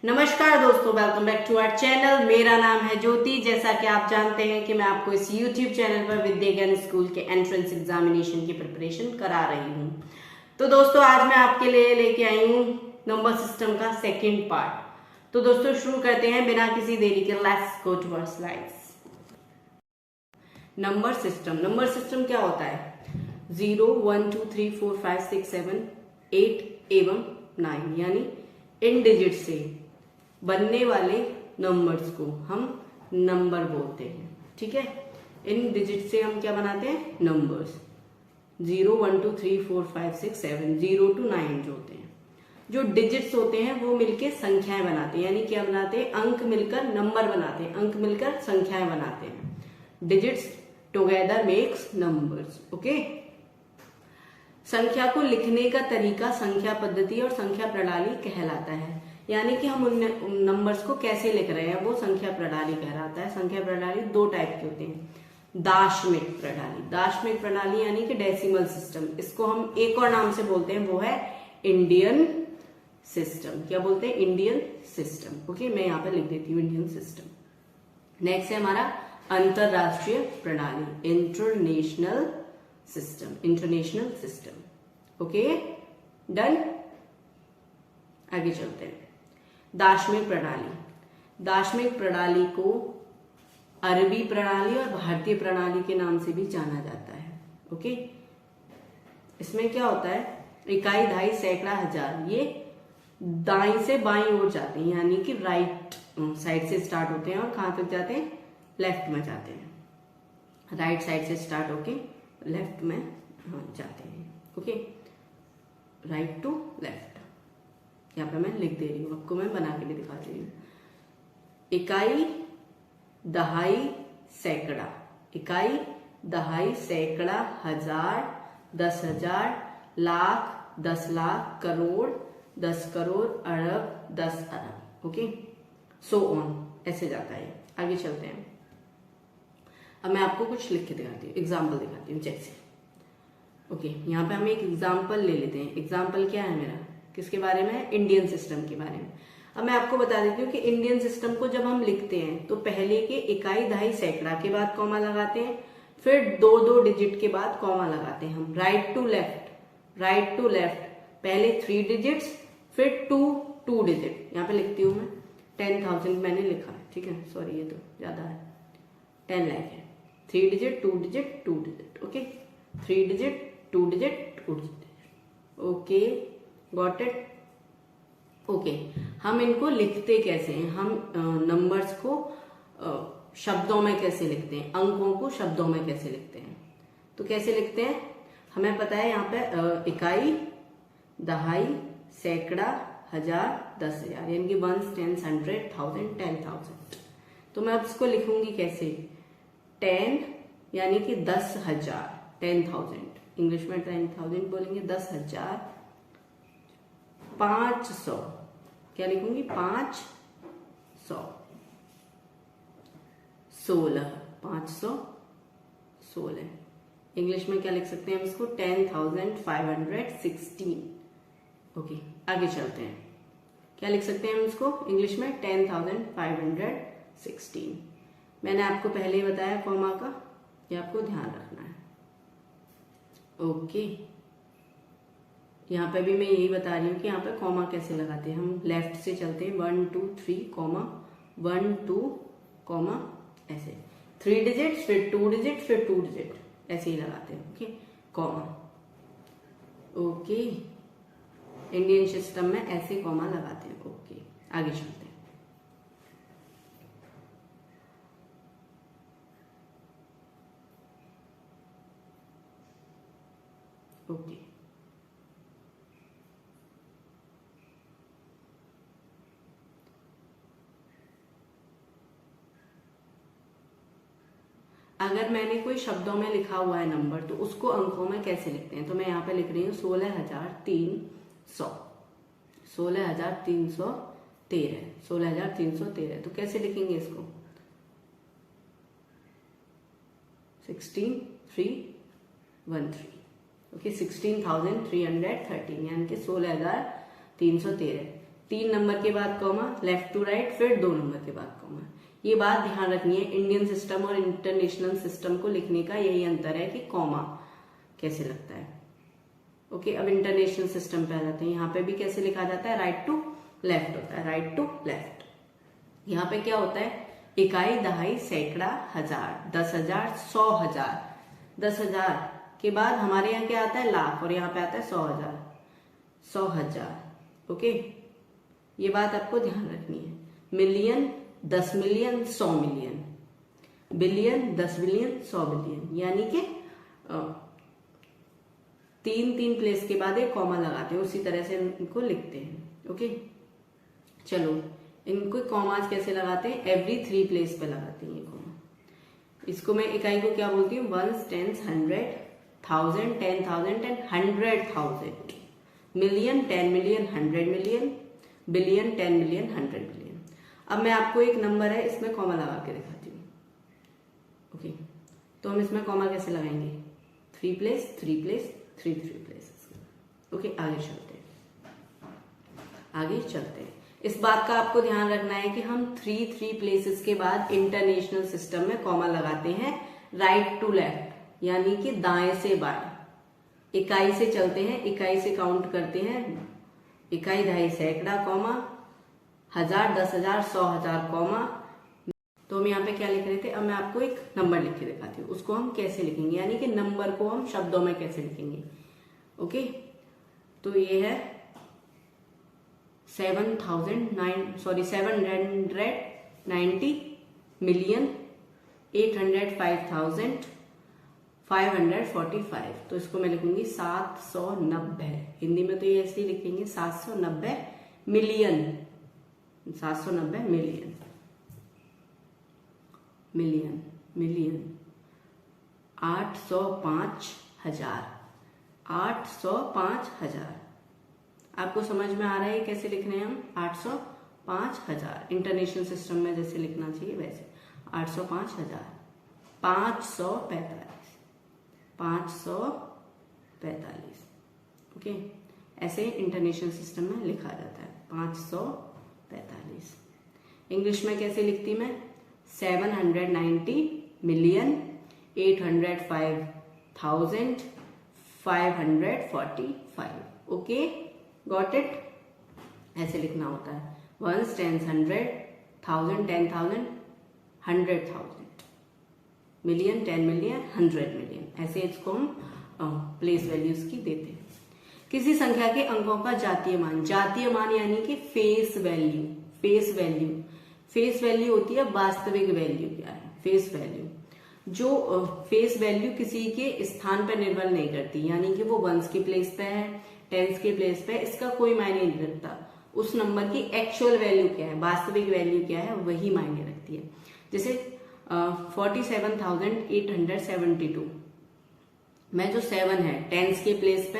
नमस्कार दोस्तों, welcome back to our channel. मेरा नाम है ज्योति। जैसा कि आप जानते हैं कि मैं आपको इस यूट्यूब चैनल पर विद्या ज्ञान स्कूल के एंट्रेंस एग्जामिनेशन की प्रिपरेशन करा रही हूँ। तो दोस्तों, आज मैं आपके लिए लेके आई हूँ नंबर सिस्टम का सेकेंड पार्ट। तो दोस्तों, शुरू करते हैं बिना किसी देरी के। Let's go to our slides. Number system क्या होता है? 0, 1, 2, 3, 4, 5, 6, 7, 8 एवं 9 यानी इन डिजिट से बनने वाले नंबर्स को हम नंबर बोलते हैं। ठीक है, इन डिजिट से हम क्या बनाते हैं? नंबर्स। 0, 1, 2, 3, 4, 5, 6, 7, 0 to 9 जो होते हैं, जो डिजिट्स होते हैं वो मिलके संख्याएं बनाते हैं। यानी क्या बनाते हैं? अंक मिलकर नंबर बनाते हैं, अंक मिलकर संख्याएं बनाते हैं। Digits together makes numbers. Okay. संख्या को लिखने का तरीका संख्या पद्धति और संख्या प्रणाली कहलाता है। यानी कि हम उन नंबर्स को कैसे लिख रहे हैं वो संख्या प्रणाली कहलाता है। संख्या प्रणाली दो टाइप के होते हैं। दाशमिक प्रणाली यानी कि डेसिमल सिस्टम, इसको हम एक और नाम से बोलते हैं, वो है इंडियन सिस्टम। क्या बोलते हैं? Indian system. ओके, मैं यहाँ पे लिख देती हूँ इंडियन सिस्टम। नेक्स्ट है हमारा अंतरराष्ट्रीय प्रणाली, इंटरनेशनल सिस्टम। Okay, done. आगे चलते हैं। दाशमिक प्रणाली को अरबी प्रणाली और भारतीय प्रणाली के नाम से भी जाना जाता है। ओके, इसमें क्या होता है? इकाई, दहाई, सैकड़ा, हजार, ये दाई से बाईं ओर जाते हैं, यानी कि राइट साइड से स्टार्ट होते हैं और कहां तक जाते हैं? लेफ्ट में जाते हैं। राइट साइड से स्टार्ट होके लेफ्ट में जाते हैं। Okay, right to left. यहाँ पे मैं लिख दे रही हूँ, आपको मैं बना के भी दिखा रही हूँ। इकाई, दहाई, सैकड़ा। इकाई, दहाई, सैकड़ा, हजार, 10,000, लाख, 10 लाख, करोड़, 10 करोड़, अरब, 10 अरब। ओके, सो ऑन, ऐसे जाता है। आगे चलते हैं। अब मैं आपको कुछ लिख के दिखाती हूँ, एग्जाम्पल दिखाती हूँ। जैसे ओके, यहाँ पे हम एक एग्जाम्पल ले लेते हैं। एग्जाम्पल क्या है मेरा? किसके बारे में? इंडियन सिस्टम के बारे में। अब मैं आपको बता देती हूँ कि इंडियन सिस्टम को जब हम लिखते हैं तो पहले के इकाई, दहाई, सैकड़ा के बाद कॉमा लगाते हैं, फिर दो डिजिट के बाद कॉमा लगाते हैं हम। राइट टू लेफ्ट, पहले 3 डिजिट्स, फिर 2 डिजिट। यहाँ पे लिखती हूँ मैं 10,000 मैंने लिखा है। ठीक है, सॉरी, ये तो ज्यादा है, 10 लाख है। 3 digit, 2 digit, 2 digit. Okay, 3 digit, 2 digit, 2 digit. Okay, got it. Okay, हम इनको लिखते कैसे हैं? हम नंबर्स को शब्दों में कैसे लिखते हैं? अंकों को शब्दों में कैसे लिखते हैं? तो कैसे लिखते हैं? हमें पता है यहाँ पे इकाई, दहाई, सैकड़ा, हजार, 10,000 यानी कि 1, 10, 100, 1000, 10,000। तो मैं अब इसको लिखूंगी कैसे? 10 यानी कि 10,000, 10,000 इंग्लिश में 10,000 बोलेंगे। 10,000, 500, क्या लिखूंगी? 500, 16, 516 इंग्लिश में क्या लिख सकते हैं हम इसको? 10,516। ओके, आगे चलते हैं। क्या लिख सकते हैं हम इसको इंग्लिश में? 10,516। मैंने आपको पहले ही बताया कॉमा का, ये आपको ध्यान रखना है। ओके, यहाँ पे भी मैं यही बता रही हूँ कि यहाँ पे कॉमा कैसे लगाते हैं। हम लेफ्ट से चलते हैं, 1, 2, 3, कॉमा 1, 2, कॉमा ऐसे 3 डिजिट, फिर 2 डिजिट, फिर 2 डिजिट, ऐसे ही लगाते हैं। Okay, comma. Okay, Indian system में ऐसे कॉमा लगाते हैं। ओके, आगे चलते हैं। ओके, अगर मैंने कोई शब्दों में लिखा हुआ है नंबर तो उसको अंकों में कैसे लिखते हैं? तो मैं यहाँ पे लिख रही हूँ 16,300, 16,313, 16,313। तो कैसे लिखेंगे इसको? 16,313। ओके, 16,313 यानी कि 16,313। 3 नंबर के बाद कॉमा, लेफ्ट टू राइट, फिर 2 नंबर के बाद कॉमा। ये बात ध्यान रखनी है, इंडियन सिस्टम और इंटरनेशनल सिस्टम को लिखने का यही अंतर है कि कॉमा कैसे लगता है। ओके, अब इंटरनेशनल सिस्टम पे आ जाते हैं। यहाँ पे भी कैसे लिखा जाता है, राइट टू लेफ्ट होता है, राइट टू लेफ्ट। यहाँ पे क्या होता है, इकाई, दहाई, सैकड़ा, हजार, 10,000, 100,000। 10,000 के बाद हमारे यहाँ क्या आता है, लाख, और यहाँ पे आता है 100,000, 100,000। ओके, ये बात आपको ध्यान रखनी है। Million, 10 million, 100 million, billion, 10 billion, 100 billion, यानी कि 3 प्लेस के बाद एक कॉमा लगाते हैं, उसी तरह से इनको लिखते हैं। ओके, चलो इनको कॉमाज कैसे लगाते हैं, एवरी 3 प्लेस पे लगाते हैं ये कॉमा। इसको मैं इकाई को क्या बोलती हूँ, 1, 10, 100, 1000, 10,000 and 100,000। Million, 10 million, 100 million, billion, 10 million, 100 billion. अब मैं आपको एक नंबर है, इसमें कॉमा लगा के दिखाती हूँ। ओके, तो हम इसमें कॉमा कैसे लगाएंगे, 3 प्लेस, 3 प्लेस, 3 प्लेसेस। ओके, आगे चलते हैं। इस बात का आपको ध्यान रखना है कि हम 3 प्लेसेस के बाद इंटरनेशनल सिस्टम में कॉमा लगाते हैं राइट टू लेफ्ट, यानी कि दाएं से बाएं। इकाई से चलते हैं, इकाई से काउंट करते हैं, इकाई, दहाई, सैकड़ा, कॉमा, 1000, 10,000, 100,000, कॉमा। तो हम यहाँ पे क्या लिख रहे थे, अब मैं आपको एक नंबर लिख के दिखाती हूँ, उसको हम कैसे लिखेंगे, यानी कि नंबर को हम शब्दों में कैसे लिखेंगे। ओके, तो ये है 790 मिलियन 805,545। तो इसको मैं लिखूंगी 790, हिंदी में तो ये ऐसे ही लिखेंगे 790 मिलियन, 790 मिलियन, मिलियन, मिलियन, 805,000, 805,000। आपको समझ में आ रहा है कैसे लिखने हैं हम, 805,000 इंटरनेशनल सिस्टम में जैसे लिखना चाहिए वैसे, 805,000, 545, 545। ओके, ऐसे इंटरनेशनल सिस्टम में लिखा जाता है 545। इंग्लिश में कैसे लिखती मैं, 790 मिलियन 805,545। ओके, गॉट इट, ऐसे लिखना होता है, 1, 10, 100, 1000, 10,000, 100,000, मिलियन, 10 मिलियन, 100 मिलियन, ऐसे इसको हम प्लेस वैल्यूज की देते हैं। किसी संख्या के अंकों का जातीय मान, जातीय मान यानी कि face value, face value, face value होती है वास्तविक वैल्यू। क्या है फेस वैल्यू, जो फेस वैल्यू किसी के स्थान पर निर्भर नहीं करती, यानी कि वो वंस के प्लेस पे है, टेंस के प्लेस पे, इसका कोई मायने नहीं रखता। उस नंबर की एक्चुअल वैल्यू क्या है, वास्तविक वैल्यू क्या है, वही मायने रखती है। जैसे 47,872 में जो 7 है टेंस के प्लेस पे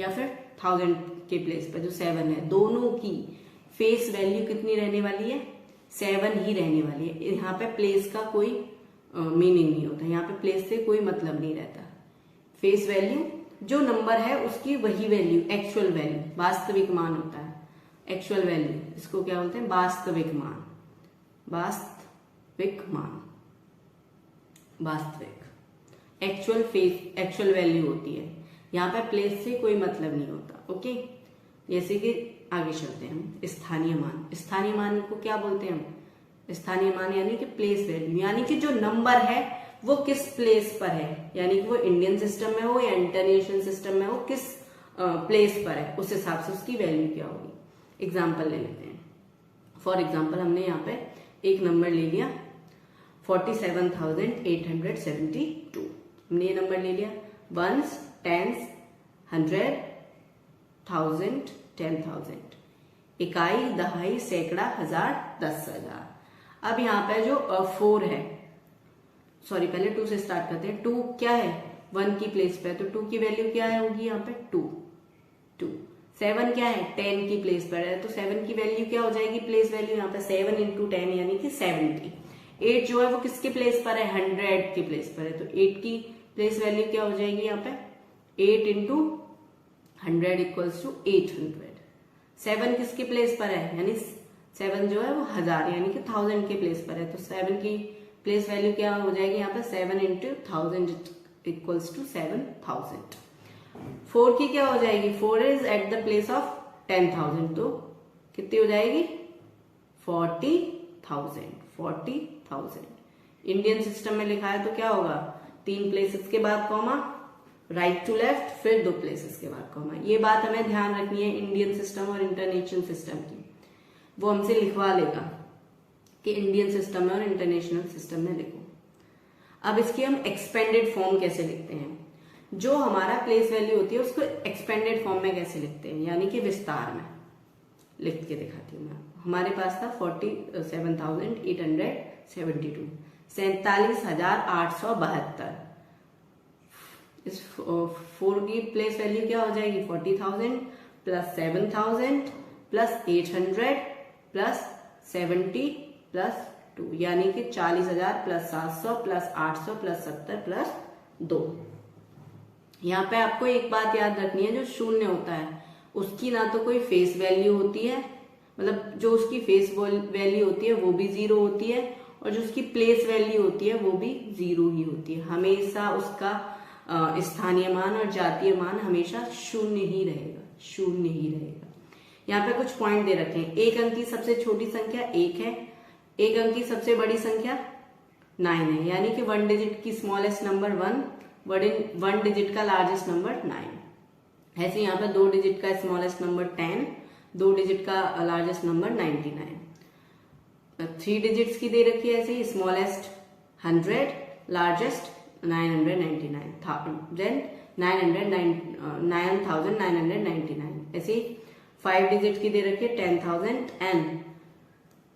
या फिर 1000 के प्लेस पे जो 7 है, दोनों की फेस वैल्यू कितनी रहने वाली है, 7 ही रहने वाली है। यहाँ पे प्लेस का कोई मीनिंग नहीं होता, यहाँ पे प्लेस से कोई मतलब नहीं रहता। फेस वैल्यू जो नंबर है उसकी वही वैल्यू, एक्चुअल वैल्यू, वास्तविक मान होता है। एक्चुअल वैल्यू, इसको क्या बोलते हैं, वास्तविक मान, वास्तविक मान, वास्तविक, एक्चुअल फेस, एक्चुअल वैल्यू होती है। यहाँ पे प्लेस से कोई मतलब नहीं होता। ओके, जैसे कि आगे चलते हैं हम, स्थानीय मान। स्थानीय मान को क्या बोलते हैं हम, स्थानीय मान यानी कि प्लेस वैल्यू, यानी कि जो नंबर है वो किस प्लेस पर है, यानी कि वो इंडियन सिस्टम में हो या इंटरनेशनल सिस्टम में हो, किस प्लेस पर है, उस हिसाब से उसकी वैल्यू क्या होगी। एग्जाम्पल ले लेते हैं। फॉर एग्जाम्पल हमने यहाँ पे एक नंबर ले लिया 47,872, हमने ये नंबर ले लिया, 1s, 10s, 100, 1000, 10,000, इकाई, दहाई, सैकड़ा, 1000, 10,000। अब यहाँ पे जो 4 है, सॉरी पहले 2 से स्टार्ट करते हैं। 2 क्या है, 1 की प्लेस पे है, तो 2 की वैल्यू क्या है होगी यहाँ पे 2। 7 क्या है, 10 की प्लेस पर है, तो 7 की वैल्यू क्या हो जाएगी, प्लेस वैल्यू यहाँ पे 7 × 10 यानी कि 70। 8 जो है वो किसके प्लेस पर है, 100 की प्लेस पर है, तो 8 की प्लेस वैल्यू क्या हो जाएगी यहाँ पे 8 × 100 = 800। 7 किसके प्लेस पर है, यानी 7 जो है वो 1000 यानी कि 1000 के प्लेस पर है, तो 7 की प्लेस वैल्यू क्या हो जाएगी यहाँ पे 7 इंटू 1000 इक्वल्स टू 7000। 4 की क्या हो जाएगी, 4 is at the place of 10,000, तो कितनी हो जाएगी 40,000। इंडियन सिस्टम में लिखा है तो क्या होगा, 3 प्लेसेस के बाद कॉमा, राइट टू लेफ्ट, फिर 2 प्लेसेस के बाद कॉमा। ये बात हमें ध्यान रखनी है इंडियन सिस्टम और इंटरनेशनल सिस्टम की, वो हमसे लिखवा लेगा कि इंडियन सिस्टम में और इंटरनेशनल सिस्टम में लिखो। अब इसकी हम एक्सपेंडेड फॉर्म कैसे लिखते हैं, जो हमारा प्लेस वैल्यू होती है उसको एक्सपेंडेड फॉर्म में कैसे लिखते हैं, यानी कि विस्तार में लिख के दिखाती हूँ मैं। हमारे पास था 47,872, 47,872। इस 4 की प्लेस वैल्यू क्या हो जाएगी 40,000 प्लस 7,000 प्लस 800 प्लस 70 प्लस 2, यानी कि 40,000 प्लस 700 प्लस 800 प्लस 70 प्लस 2। यहाँ पे आपको एक बात याद रखनी है, जो शून्य होता है उसकी ना तो कोई फेस वैल्यू होती है, मतलब जो उसकी फेस वैल्यू होती है वो भी 0 होती है, और जो उसकी प्लेस वैल्यू होती है वो भी 0 ही होती है। हमेशा उसका स्थानीय मान और जातीय मान हमेशा शून्य ही रहेगा। यहाँ पे कुछ पॉइंट दे रखे हैं। 1 अंक की सबसे छोटी संख्या 1 है, 1 अंक की सबसे बड़ी संख्या 9 है, यानी कि 1 डिजिट की स्मॉलेस्ट नंबर 1 डिजिट का लार्जेस्ट नंबर 9। ऐसे यहाँ पे 2 डिजिट का स्मॉलेस्ट नंबर 10, 2 डिजिट का लार्जेस्ट नंबर 99। 3 डिजिट्स की दे रखी है ऐसे ही, स्मॉलेस्ट 100, लार्जेस्ट 999, देन 9,999। ऐसे ही 5 डिजिट की दे रखी है 10,000 एंड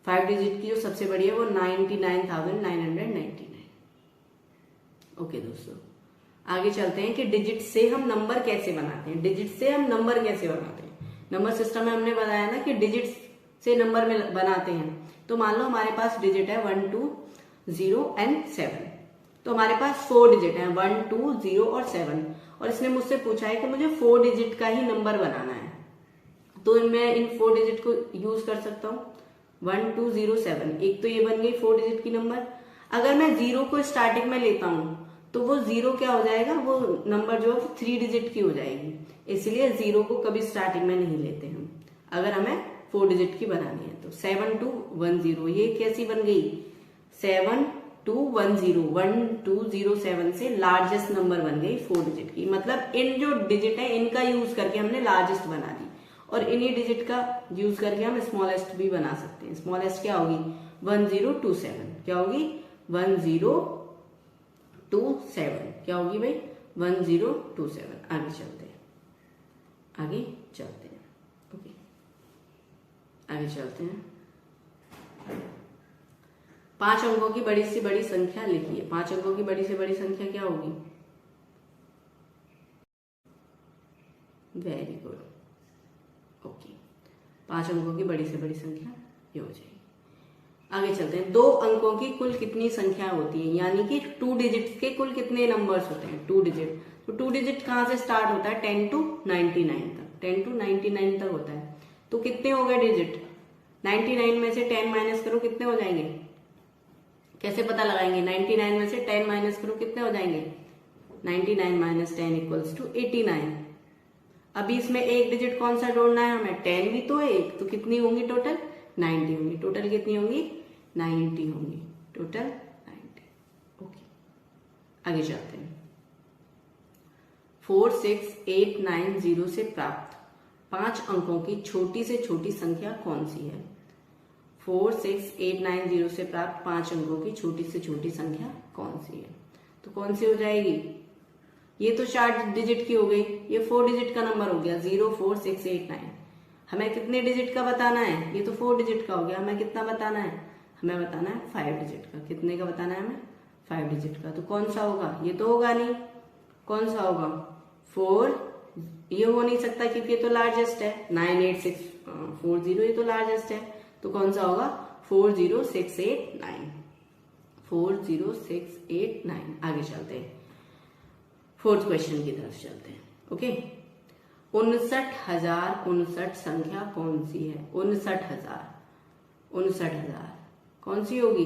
5 डिजिट की जो सबसे बड़ी है वो 99,999। ओके दोस्तों, आगे चलते हैं कि डिजिट से हम नंबर कैसे बनाते हैं। नंबर सिस्टम में हमने बताया ना कि डिजिट से नंबर में बनाते हैं। तो मान लो हमारे पास डिजिट है 1, 2, 0 एंड 7, तो हमारे पास 4 डिजिट है 1, 2, 0 और 7, और इसने मुझसे पूछा है कि मुझे 4 डिजिट का ही नंबर बनाना है, तो मैं इन 4 डिजिट को यूज कर सकता हूँ। 1, 2, 0, 7, एक तो ये बन गई 4 डिजिट की नंबर। अगर मैं 0 को स्टार्टिंग में लेता हूँ तो वो 0 क्या हो जाएगा, वो नंबर जो है 3 डिजिट की हो जाएगी, इसलिए 0 को कभी स्टार्टिंग में नहीं लेते हम अगर हमें 4 डिजिट की बनानी है। तो 7210, ये कैसी बन गई 7210, 1207 से लार्जेस्ट नंबर बन गई 4 डिजिट की। मतलब इन जो डिजिट है इनका यूज करके हमने लार्जेस्ट बना दी, और इन्हीं डिजिट का यूज करके हम स्मॉलेस्ट भी बना सकते हैं। स्मॉलेस्ट क्या होगी 1027, क्या होगी 1027, क्या होगी भाई 1027। आगे चलते हैं ओके, आगे चलते हैं। 5 अंकों की बड़ी से बड़ी संख्या लिखिए। 5 अंकों की बड़ी से बड़ी संख्या क्या होगी, वेरी गुड, ओके। 5 अंकों की बड़ी से बड़ी संख्या ये हो जाएगी। आगे चलते हैं। 2 अंकों की कुल कितनी संख्या होती है, यानी कि 2 डिजिट के कुल कितने नंबर्स होते हैं 2 डिजिट। तो 2 डिजिट कहां से स्टार्ट होता है 10 to 99 तक, 10 to 99 तक होता है। तो कितने हो गए डिजिट, 99 में से 10 माइनस करो कितने हो जाएंगे, कैसे पता लगाएंगे 99 में से 10 माइनस करो कितने हो जाएंगे, 99 माइनस 10 इक्वल्स टू 89। अभी इसमें एक डिजिट कौन सा जोड़ना है हमें, 10 भी तो है एक, तो कितनी होंगी टोटल 90 होंगी। टोटल कितनी होंगी 90 होंगी, टोटल 90। ओके, आगे चलते हैं। 46890 से प्राप्त 5 अंकों की छोटी से छोटी संख्या कौन सी है। 46890 से प्राप्त 5 अंकों की छोटी से छोटी संख्या कौन सी है, तो कौन सी हो जाएगी, ये तो 4 डिजिट की हो गई, ये 4 डिजिट का नंबर हो गया 04689। हमें कितने डिजिट का बताना है, ये तो 4 डिजिट का हो गया, हमें कितना बताना है, हमें बताना है 5 डिजिट का। कितने का बताना है हमें 5 डिजिट का। तो कौन सा होगा, ये तो होगा नहीं, कौन सा होगा 4, ये हो नहीं सकता क्योंकि ये तो लार्जेस्ट है, 98640 ये तो लार्जेस्ट है, तो कौन सा होगा 40689, 40689। आगे चलते हैं, 4th क्वेश्चन की तरफ चलते हैं। ओके, 59,059 संख्या कौन सी है? 59,000 कौन सी होगी?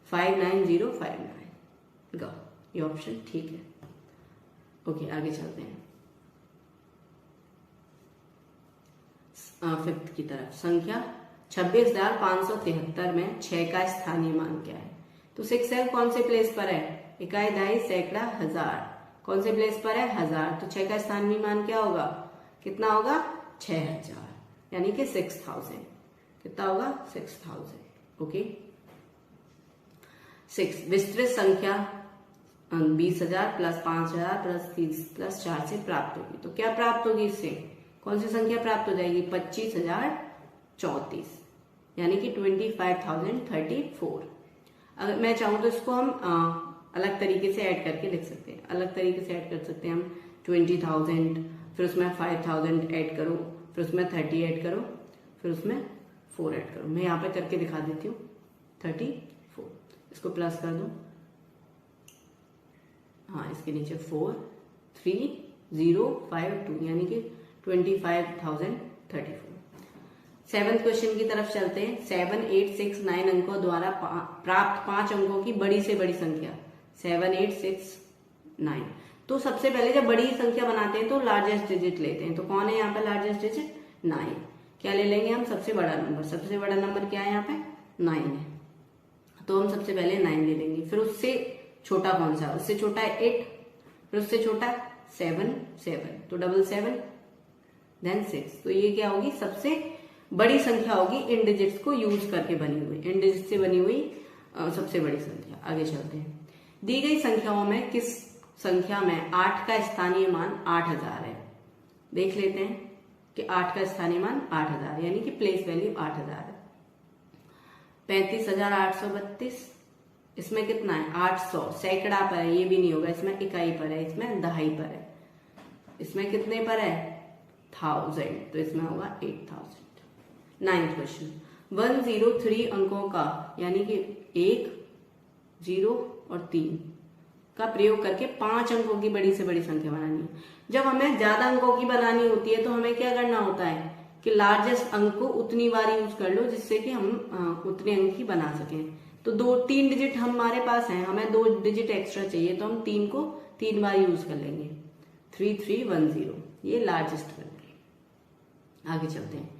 59059 गो, ये ऑप्शन ठीक है। ओके, आगे चलते हैं फिफ्थ की तरफ। संख्या 26,573 में 6 का स्थानीय मान क्या है? तो 6 कौन से प्लेस पर है? इकाई, दहाई, सैकड़ा, हजार। कौन से प्लेस पर है? 1000। तो 6 का स्थानीय मान क्या होगा? कितना होगा? 6000, यानी कि 6000। कितना होगा? 6000। ओके। 6 विस्तृत संख्या 20,000 प्लस 5,000 प्लस 30 प्लस 4 से प्राप्त होगी। तो क्या प्राप्त होगी इससे? कौन सी संख्या प्राप्त हो जाएगी? 25,034, यानी कि 25,034। अगर मैं चाहूं तो इसको हम अलग तरीके से ऐड करके लिख सकते हैं। अलग तरीके से ऐड कर सकते हैं हम 20,000, फिर उसमें 5,000 ऐड करो, फिर उसमें 30 ऐड करो, फिर उसमें 4 ऐड करो। मैं यहाँ पे करके दिखा देती हूँ। 34, इसको प्लस कर दो। हाँ, इसके नीचे 4 3 0 5 2, यानी कि 25,034। 7th क्वेश्चन की तरफ चलते हैं। 7 8 6 9 अंकों द्वारा प्राप्त 5 अंकों की बड़ी से बड़ी संख्या। 7 8 6 9। तो सबसे पहले जब बड़ी संख्या बनाते हैं तो लार्जेस्ट डिजिट लेते हैं। तो कौन है यहाँ पे लार्जेस्ट डिजिट? 9। क्या ले लेंगे हम? सबसे बड़ा नंबर। सबसे बड़ा नंबर क्या है यहाँ पे? 9 है। तो हम सबसे पहले 9 ले लेंगे। फिर उससे छोटा कौन सा? उससे छोटा है 8, फिर उससे छोटा 7 7, तो 7 देन 6। तो ये क्या होगी? सबसे बड़ी संख्या होगी इन डिजिट्स को यूज करके बनी हुई, इन डिजिट से बनी हुई सबसे बड़ी संख्या। आगे चलते हैं। दी गई संख्याओं में किस संख्या में 8 का स्थानीय मान 8000 है? देख लेते हैं कि 8 का स्थानीय मान 8000, यानी कि प्लेस वैल्यू 8000 है। 35,832, इसमें कितना है? 800। सैकड़ा पर है, ये भी नहीं होगा। इसमें इकाई पर है, इसमें दहाई पर है। इसमें कितने पर है? 1000, तो इसमें होगा 8000। 9th question. 103 अंकों का, यानी कि 1 0 और 3 का प्रयोग करके 5 अंकों की बड़ी से बड़ी संख्या बनानी है। जब हमें ज्यादा अंकों की बनानी होती है तो हमें क्या करना होता है कि लार्जेस्ट अंक को उतनी बार यूज कर लो जिससे कि हम उतने अंक की बना सकें। तो 3 डिजिट हमारे पास हैं, हमें 2 डिजिट एक्स्ट्रा चाहिए, तो हम 3 को 3 बार यूज कर लेंगे। 3310, ये लार्जेस्ट बन गई। आगे चलते हैं।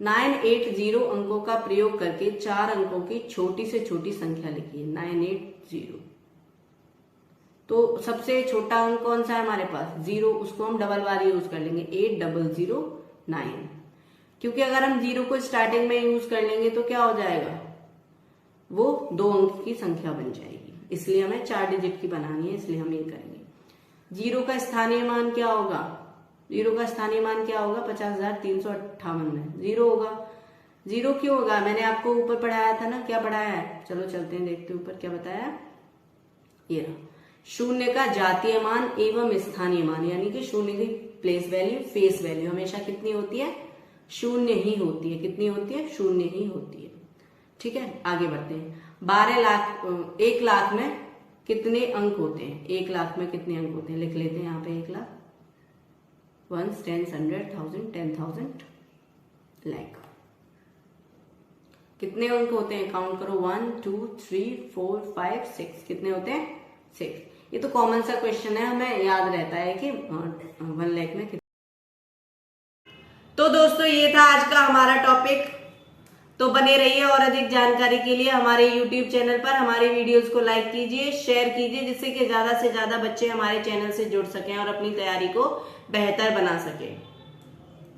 980 अंकों का प्रयोग करके 4 अंकों की छोटी से छोटी संख्या लिखिए। 980, तो सबसे छोटा अंक कौन सा है हमारे पास? 0, उसको हम डबल बार यूज कर लेंगे। 8009, क्योंकि अगर हम 0 को स्टार्टिंग में यूज कर लेंगे तो क्या हो जाएगा? वो 2 अंक की संख्या बन जाएगी। इसलिए हमें 4 डिजिट की बनानी है, इसलिए हम ये करेंगे। 0 का स्थानीय मान क्या होगा? 0 का स्थानीय मान क्या होगा? 50,358 में 0 होगा। 0 क्यों होगा? मैंने आपको ऊपर पढ़ाया था ना। क्या पढ़ाया है? चलो चलते हैं, देखते हैं ऊपर क्या बताया। ये रहा। शून्य का जातीय मान एवं स्थानीय मान, यानी कि शून्य की प्लेस वैल्यू, फेस वैल्यू हमेशा कितनी होती है? शून्य ही होती है। कितनी होती है? शून्य ही होती है। ठीक है, आगे बढ़ते हैं। 1 लाख में कितने अंक होते हैं? 1 लाख में कितने अंक होते हैं? लिख लेते हैं यहाँ पे। 1 लाख, 1 10 100 1000 10,000 लाख। कितने अंक होते हैं? काउंट करो। 1 2 3 4 5 6। कितने होते हैं? 6। ये तो कॉमन सा क्वेश्चन है, हमें याद रहता है कि 1 लाख में कितने। तो दोस्तों ये था आज का हमारा टॉपिक। तो बने रहिए और अधिक जानकारी के लिए हमारे YouTube चैनल पर हमारे वीडियोस को लाइक कीजिए, शेयर कीजिए, जिससे कि ज्यादा से ज्यादा बच्चे हमारे चैनल से जुड़ सकें और अपनी तैयारी को बेहतर बना सकें।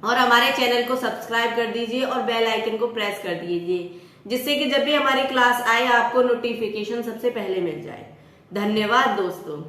और हमारे चैनल को सब्सक्राइब कर दीजिए और बेल आइकन को प्रेस कर दीजिए, जिससे कि जब भी हमारी क्लास आए आपको नोटिफिकेशन सबसे पहले मिल जाए। धन्यवाद दोस्तों।